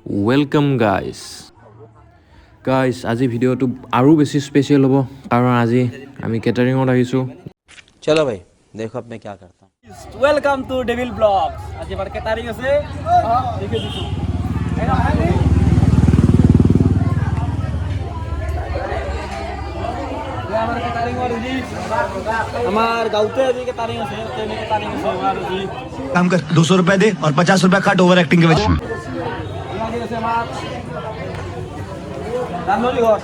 Welcome guys. আজি ভিডিওটো আৰু বেছি স্পেশাল হ'ব কাৰণ আজি আমি কেটাৰিঙত আহিছো। चलो भाई देखो अब मैं क्या करता हूँ। Welcome to devil blogs. आज बार केटारिंग আছে দেখে দিছো আমার কেটারিং ওরজি আমার গাউতে আছে কেটারিং আছে তেনে কেটারিং আছে ওরজি काम कर 200 रुपए दे और 50 रुपए काट ओवर एक्टिंग के वजह লাগি আছে আমার রান্নলি ঘর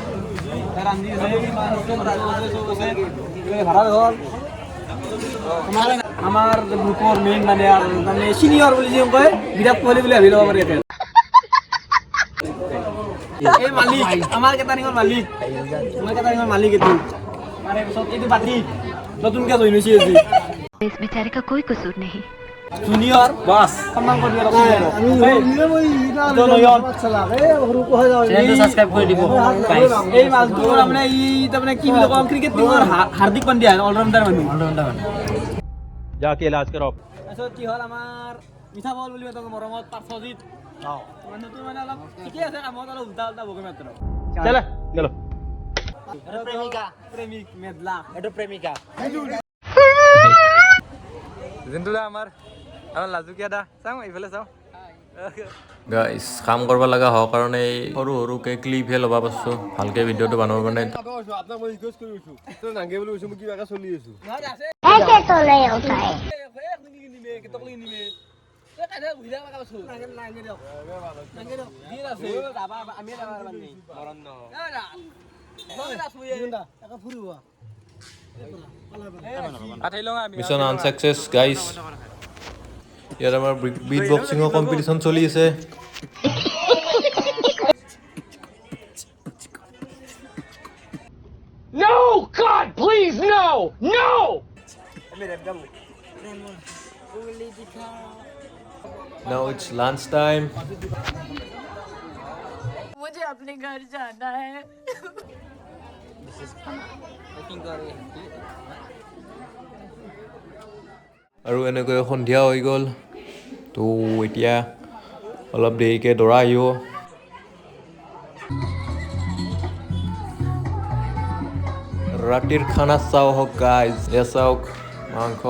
রান্দি আছে মানুষ আছে ভাড়া ঘর আমার গ্রুপর মেইন মানে আর মানে সিনিয়র বলি যে কয় বিরাট কোহলি বলে ভাবি লব পারে এতে এই মালিক আমার কেটাৰিংৰ মালিক মই কেটাৰিংৰ মালিক এটো মানে সব এটো বাতি নতুনকে জইন হইছে আজি इस बेचारे का कोई कसूर नहीं। জুনিয়র বাস সম্মান কৰি দিবা আমি নিলে মই ইটা নয়ন চলা এ সৰু কোহে যাও চ্যানেলটো সাবস্ক্ৰাইব কৰি দিব এই মালটো মানে ই তাৰমানে কি বুলি কম ক্ৰিকেট টিমৰ হাৰ্দিক পাণ্ডিয়া অলৰাউন্ডাৰ মানুহ जाके इलाज कराओ। আচ্ছা কি হল আমাৰ মিঠা বল বুলি মাতক মৰমত পাৰসজিত মানুহটো মানে অলপ ঠিকে আছে কামত অলপ উল্টা উল্টা বকে মাত্ৰ चला चलो প্ৰেমিক মেদলা एटो प्रेमिका জিন্তুলা আমাৰ লাজুকীয়া দা চাওঁ এইফালে চাওঁ গাইস কাম কৰিব লগা হোৱাৰ কাৰণে সৰু সৰুকে ক্লিপহে ল'বা পাৰছো ভালকে ভিডিওটো বনাব কাৰণে আপোনাক মই ৰিকুৱেষ্ট কৰি আছো তই নাংগে বুলি কৈছো মই কিবাকে চলি আছো ऐसे तो नहीं होता है। মিছন আনসাকসেস গাইস ইয়াত আমাৰ বিট বক্সিঙৰ কম্পিটিশন চলি আছে No! God, please, no! No! Now it's lunch time. मुझे अपने घर जाना है। আৰু এনেকৈ সন্ধিয়া হৈ গ'ল তো এতিয়া অলপ দেৰিকে দৰা আহিব ৰাতিৰ খানা চাও হওক গাইজ এয়া চাওক মাংস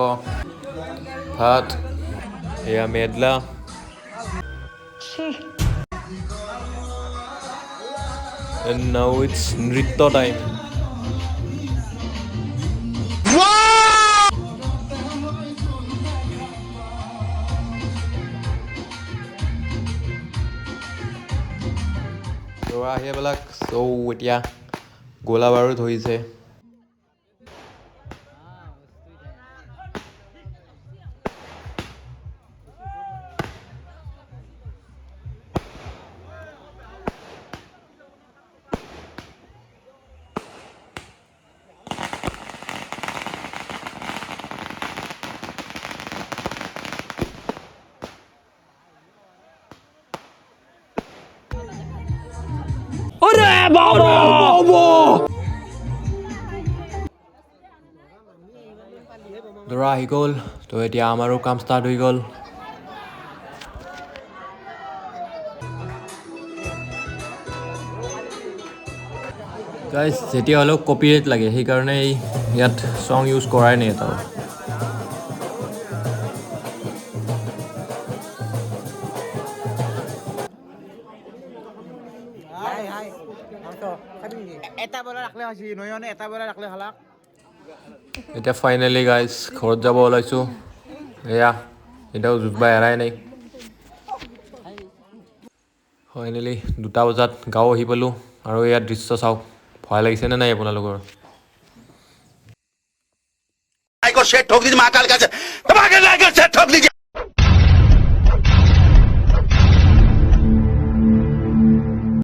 ভাত এয়া মেদলা and now it's নৃত্য টাইম দৰা আহিবিলাক চৌ এতিয়া গোলা বাৰুদ হৈছে দৰা আহি গ'ল তো এতিয়া আমাৰো কাম ষ্টাৰ্ট হৈ গ'ল গাইজ যেতিয়া হ'লেও কপিৰাইট লাগে সেইকাৰণে ইয়াত চং ইউজ কৰাই নাই এটাও এতিয়া ফাইনেলি গাইজ ঘৰত যাব ওলাইছোঁ এয়া এতিয়াও জুজবা এৰাই নাই ফাইনেলি 2টা বজাত গাঁও আহি পালোঁ আৰু ইয়াত দৃশ্য চাওক ভয় লাগিছেনে নাই আপোনালোকৰ को सेट ठोक दीजिए महाकाल का धमाकेदार सेट ठोक दीजिए